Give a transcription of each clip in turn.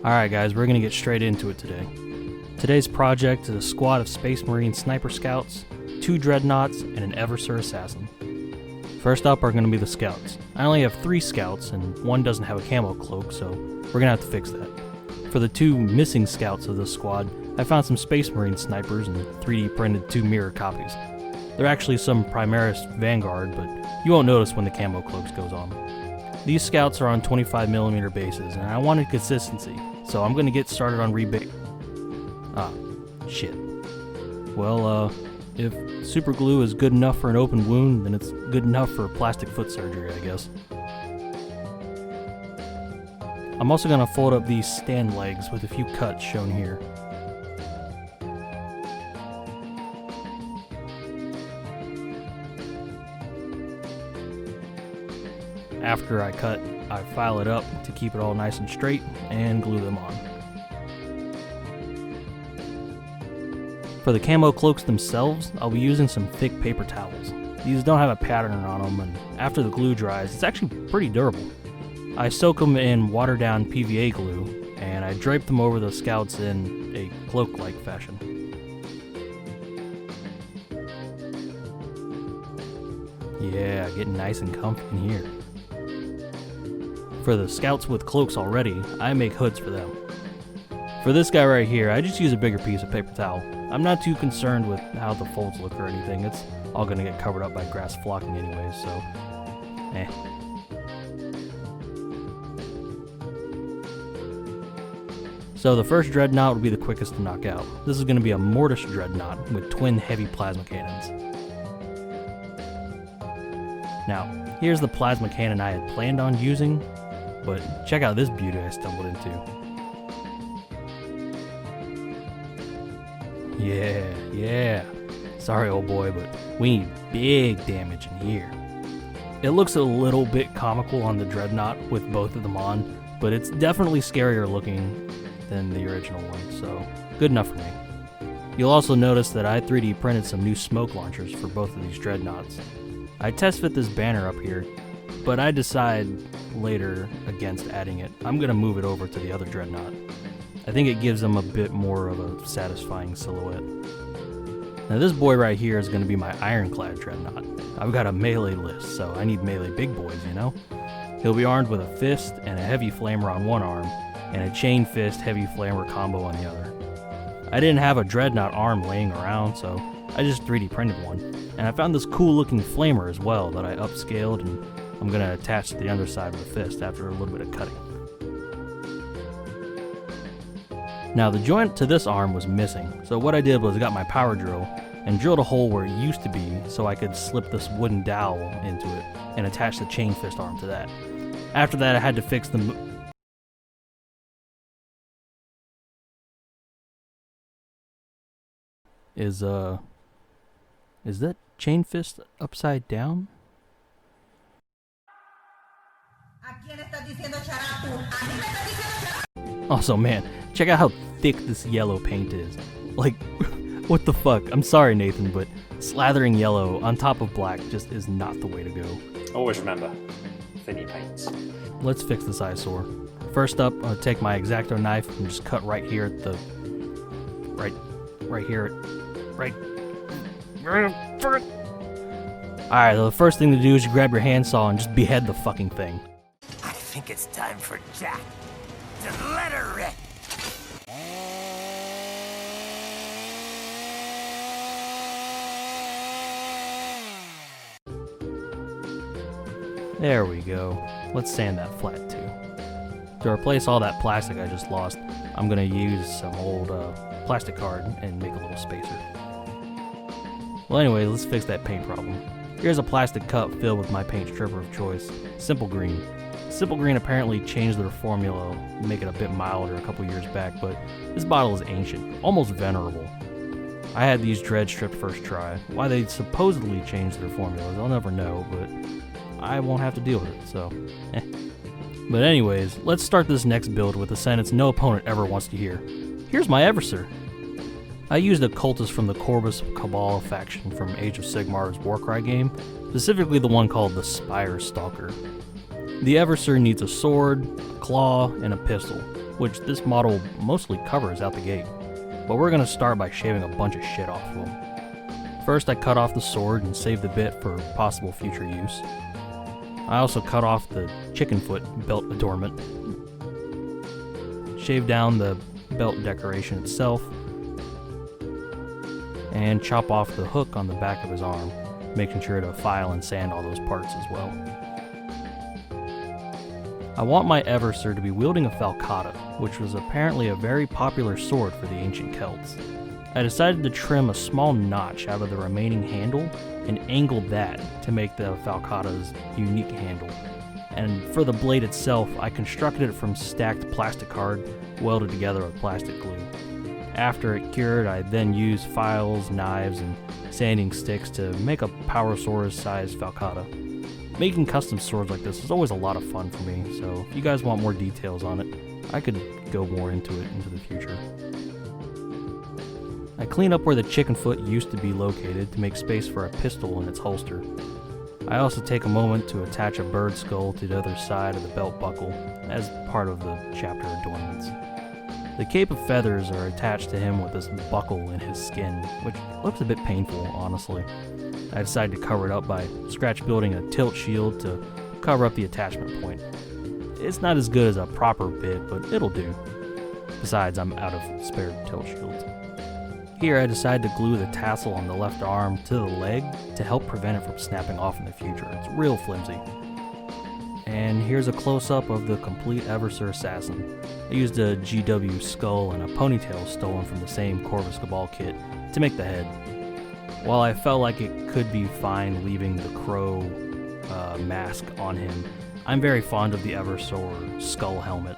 Alright guys, we're gonna get straight into it today. Today's project is a squad of Space Marine Sniper Scouts, 2 Dreadnoughts, and an Eversur Assassin. First up are gonna be the Scouts. I only have 3 Scouts, and one doesn't have a Camo Cloak, so we're gonna have to fix that. For the 2 missing Scouts of this squad, I found some Space Marine Snipers and 3D printed 2 mirror copies. They're actually some Primaris Vanguard, but you won't notice when the Camo Cloaks goes on. These Scouts are on 25mm bases, and I wanted consistency, so I'm gonna get started on rebase. Ah, shit. Well, if super glue is good enough for an open wound, then it's good enough for plastic foot surgery, I guess. I'm also gonna fold up these stand legs with a few cuts shown here. After I cut, I file it up to keep it all nice and straight and glue them on. For the Camo Cloaks themselves, I'll be using some thick paper towels. These don't have a pattern on them, and after the glue dries, it's actually pretty durable. I soak them in watered down PVA glue, and I drape them over the Scouts in a cloak-like fashion. Yeah, getting nice and comfy in here. For the Scouts with cloaks already, I make hoods for them. For this guy right here, I just use a bigger piece of paper towel. I'm not too concerned with how the folds look or anything. It's all gonna get covered up by grass flocking anyways, so eh. So the first Dreadnought would be the quickest to knock out. This is gonna be a Mortis Dreadnought with twin heavy plasma cannons. Now, here's the plasma cannon I had planned on using, but check out this beauty I stumbled into. Yeah. Sorry, old boy, but we need big damage in here. It looks a little bit comical on the Dreadnought with both of them on, but it's definitely scarier looking than the original one, so good enough for me. You'll also notice that I 3D printed some new smoke launchers for both of these Dreadnoughts. I test fit this banner up here, but I decide later against adding it. I'm gonna move it over to the other Dreadnought. I think it gives them a bit more of a satisfying silhouette. Now this boy right here is gonna be my Ironclad Dreadnought. I've got a melee list, so I need melee big boys, you know? He'll be armed with a fist and a heavy flamer on one arm, and a chain fist heavy flamer combo on the other. I didn't have a Dreadnought arm laying around, so I just 3D printed one. And I found this cool looking flamer as well that I upscaled, and I'm gonna attach to the underside of the fist after a little bit of cutting. Now the joint to this arm was missing, so what I did was I got my power drill and drilled a hole where it used to be so I could slip this wooden dowel into it and attach the chain fist arm to that. After that I had to fix the Is that chain fist upside down? Also, man, check out how thick this yellow paint is. Like, what the fuck? I'm sorry, Nathan, but slathering yellow on top of black just is not the way to go. Always remember, thinny paints. Let's fix this eyesore. First up, I'll take my X-Acto knife and just cut right here at the... Right here. Alright, so the first thing to do is you grab your handsaw and just behead the fucking thing. I think it's time for Jack to let her rip. There we go. Let's sand that flat too. To replace all that plastic I just lost, I'm gonna use some old plastic card and make a little spacer. Well anyway, let's fix that paint problem. Here's a plastic cup filled with my paint stripper of choice, Simple Green. Simple Green apparently changed their formula to make it a bit milder a couple years back, but this bottle is ancient, almost venerable. I had these dreads stripped first try. Why they supposedly changed their formulas, I'll never know, but I won't have to deal with it, so eh. But anyways, let's start this next build with a sentence no opponent ever wants to hear. Here's my Eversur. I used a cultist from the Corvus Cabal faction from Age of Sigmar's Warcry game, specifically the one called the Spire Stalker. The Eversur needs a sword, a claw, and a pistol. which this model mostly covers out the gate. But we're going to start by shaving a bunch of shit off of him. First I cut off the sword and saved the bit for possible future use. I also cut off the chicken foot belt adornment, shaved down the belt decoration itself, and chop off the hook on the back of his arm, making sure to file and sand all those parts as well. I want my Eversur to be wielding a falcata, which was apparently a very popular sword for the ancient Celts. I decided to trim a small notch out of the remaining handle and angled that to make the falcata's unique handle. And for the blade itself, I constructed it from stacked plastic card welded together with plastic glue. After it cured, I then used files, knives, and sanding sticks to make a Powersaurus-sized falcata. Making custom swords like this is always a lot of fun for me, so if you guys want more details on it, I could go more into it into the future. I clean up where the chicken foot used to be located to make space for a pistol in its holster. I also take a moment to attach a bird skull to the other side of the belt buckle as part of the chapter adornments. The cape of feathers are attached to him with this buckle in his skin, which looks a bit painful, honestly. I decided to cover it up by scratch building a tilt shield to cover up the attachment point. It's not as good as a proper bit, but it'll do. Besides, I'm out of spare tilt shields. Here I decided to glue the tassel on the left arm to the leg to help prevent it from snapping off in the future. It's real flimsy. And here's a close-up of the complete Eversur assassin. I used a GW skull and a ponytail stolen from the same Corvus Cabal kit to make the head. While I felt like it could be fine leaving the crow mask on him, I'm very fond of the Eversur skull helmet.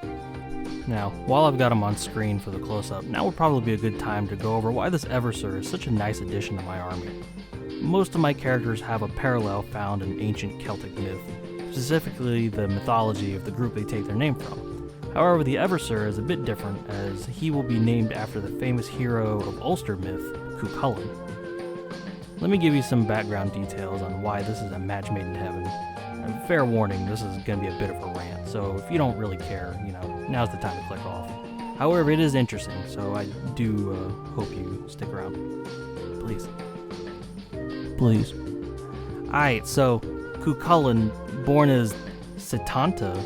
Now, while I've got him on screen for the close-up, now would probably be a good time to go over why this Eversur is such a nice addition to my army. Most of my characters have a parallel found in ancient Celtic myth, specifically the mythology of the group they take their name from. However, the Eversur is a bit different, as he will be named after the famous hero of Ulster myth, Cuchulainn. Let me give you some background details on why this is a match made in heaven. And fair warning, this is going to be a bit of a rant, so if you don't really care, now's the time to click off. However, it is interesting, so I do hope you stick around. Please. Please. Alright, so Cuchulainn, born as Setanta,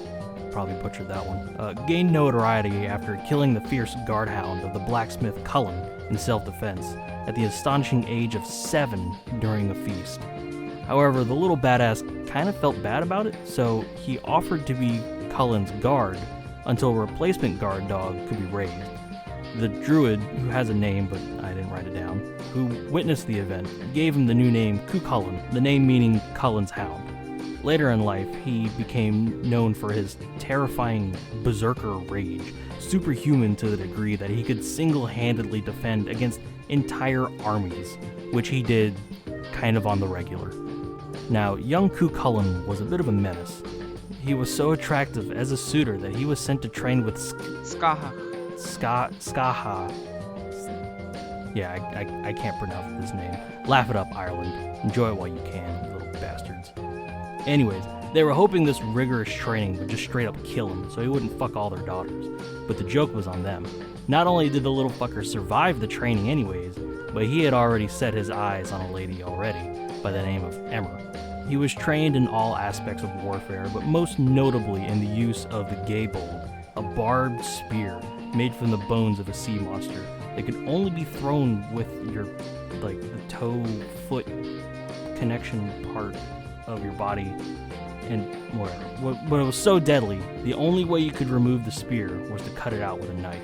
probably butchered that one, gained notoriety after killing the fierce guard hound of the blacksmith Cullen in self-defense at the astonishing age of 7 during a feast. However, the little badass kind of felt bad about it, so he offered to be Cullen's guard until a replacement guard dog could be raised. The druid, who has a name but I didn't write it down, who witnessed the event, gave him the new name Cuchulainn, the name meaning Cullen's hound. Later in life, he became known for his terrifying berserker rage, superhuman to the degree that he could single-handedly defend against entire armies, which he did kind of on the regular. Now, young Cuchulainn was a bit of a menace. He was so attractive as a suitor that he was sent to train with Skaha. Yeah, I can't pronounce his name. Laugh it up, Ireland. Enjoy it while you can, you little bastards. Anyways, they were hoping this rigorous training would just straight up kill him so he wouldn't fuck all their daughters. But the joke was on them. Not only did the little fucker survive the training anyways, but he had already set his eyes on a lady already by the name of Emmer. He was trained in all aspects of warfare, but most notably in the use of the Gaybold, a barbed spear made from the bones of a sea monster that could only be thrown with your, the toe-foot connection part of your body and whatever. But it was so deadly, the only way you could remove the spear was to cut it out with a knife.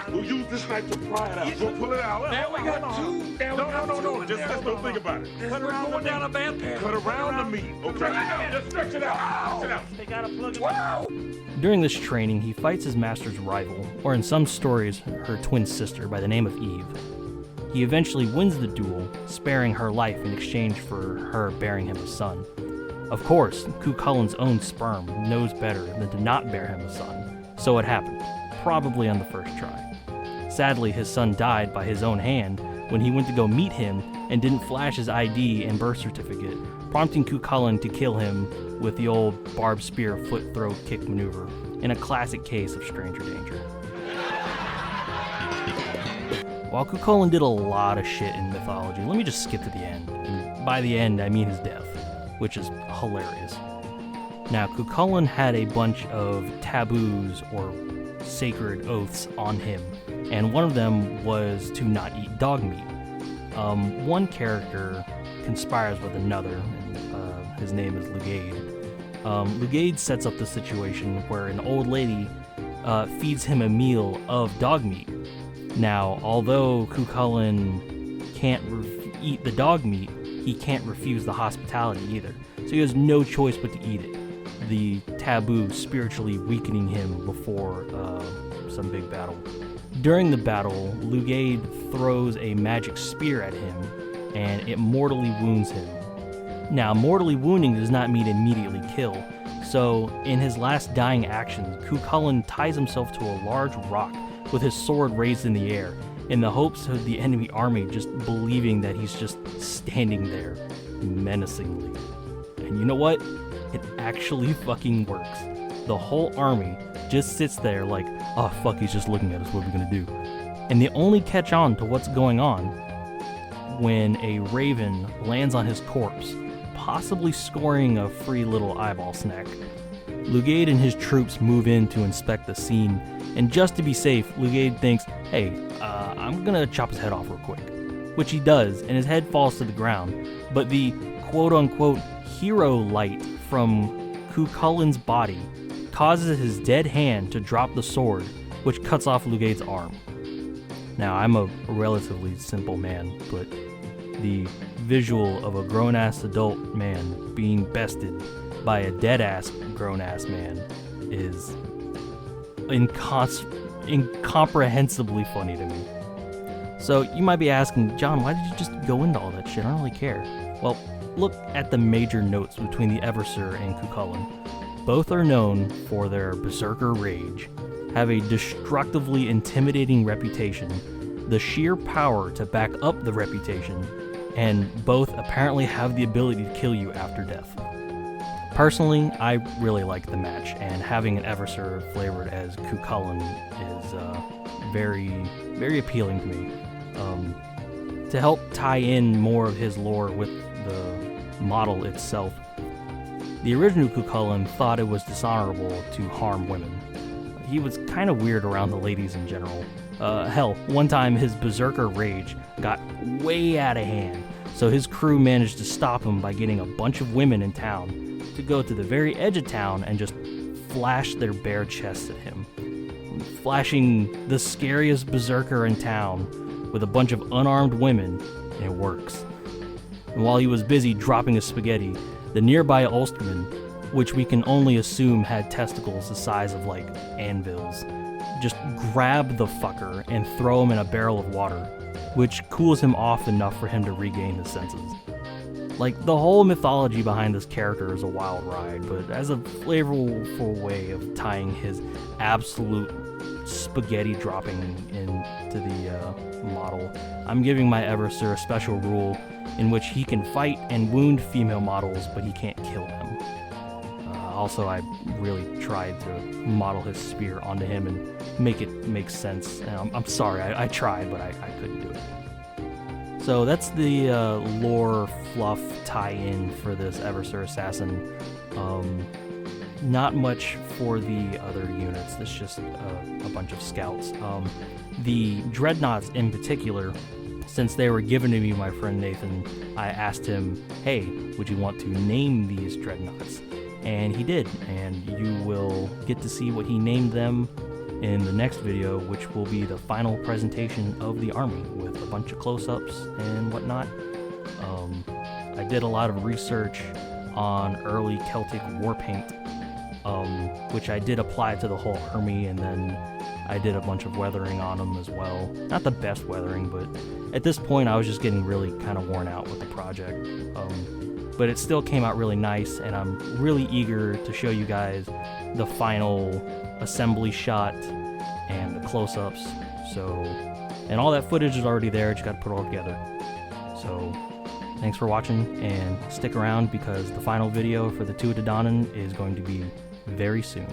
We'll use this knife to pry it out. We'll pull it out. Now we got two. No. Just don't think about it. Cut around going down a bad path. Cut around the meat. Okay. Just stretch it out. Stretch it out. They gotta plug it. During this training, he fights his master's rival, or in some stories, her twin sister by the name of Eve. He eventually wins the duel, sparing her life in exchange for her bearing him a son. Of course, Cuchulainn's own sperm knows better than to not bear him a son, so it happened, probably on the first try. Sadly, his son died by his own hand when he went to go meet him and didn't flash his ID and birth certificate, prompting Cuchulainn to kill him with the old barbed spear foot throw kick maneuver, in a classic case of stranger danger. While Cuchulainn did a lot of shit in mythology, let me just skip to the end. And by the end, I mean his death, which is hilarious. Now, Cuchulainn had a bunch of taboos or sacred oaths on him, and one of them was to not eat dog meat. One character conspires with another, and his name is Lugaid. Lugaid sets up the situation where an old lady feeds him a meal of dog meat. Now, although Cuchulainn can't eat the dog meat, he can't refuse the hospitality either, so he has no choice but to eat it. The taboo spiritually weakening him before some big battle. During the battle, Lugaid throws a magic spear at him, and it mortally wounds him. Now, mortally wounding does not mean immediately kill, so in his last dying actions, Cuchulainn ties himself to a large rock with his sword raised in the air, in the hopes of the enemy army just believing that he's just standing there, menacingly. And you know what? It actually fucking works. The whole army just sits there like, oh fuck, he's just looking at us, what are we gonna do? And they only catch on to what's going on when a raven lands on his corpse, possibly scoring a free little eyeball snack. Lugaid and his troops move in to inspect the scene, and just to be safe, Lugaid thinks, hey, I'm gonna chop his head off real quick. Which he does, and his head falls to the ground, but the quote-unquote hero light from Cuchulainn's body causes his dead hand to drop the sword, which cuts off Lugaid's arm. Now, I'm a relatively simple man, but the visual of a grown-ass adult man being bested by a dead-ass grown-ass man is incomprehensibly funny to me. So you might be asking, John, why did you just go into all that shit? I don't really care. Well, look at the major notes between the Eversur and Cuchulainn. Both are known for their berserker rage, have a destructively intimidating reputation, the sheer power to back up the reputation, and both apparently have the ability to kill you after death. Personally, I really like the match, and having an Eversur flavored as Cuchulainn is very, very appealing to me. To help tie in more of his lore with the model itself, the original Cuchulainn thought it was dishonorable to harm women. He was kind of weird around the ladies in general. Hell, one time his berserker rage got way out of hand, so his crew managed to stop him by getting a bunch of women in town to go to the very edge of town and just flash their bare chests at him. Flashing the scariest berserker in town with a bunch of unarmed women, and it works. And while he was busy dropping his spaghetti, the nearby Ulsterman, which we can only assume had testicles the size of like anvils, just grab the fucker and throw him in a barrel of water, which cools him off enough for him to regain his senses. Like, the whole mythology behind this character is a wild ride, but as a flavorful way of tying his absolute spaghetti dropping into the model, I'm giving my Eversur a special rule in which he can fight and wound female models, but he can't kill them. Also, I really tried to model his spear onto him and make it make sense. And I'm sorry, I tried, but I couldn't do it. So that's the lore fluff tie-in for this Eversur Assassin. Not much for the other units. It's just a bunch of scouts. The Dreadnoughts in particular, since they were given to me by my friend Nathan, I asked him, hey, would you want to name these Dreadnoughts? And he did, and you will get to see what he named them in the next video, which will be the final presentation of the army with a bunch of close-ups and whatnot. I did a lot of research on early Celtic war paint, which I did apply to the whole army, and then I did a bunch of weathering on them as well. Not the best weathering, but at this point I was just getting really kind of worn out with the project. But it still came out really nice, and I'm really eager to show you guys the final assembly shot and the close-ups. So, and all that footage is already there, just got to put it all together. So, thanks for watching, and stick around because the final video for the Tuatha De Danann is going to be very soon.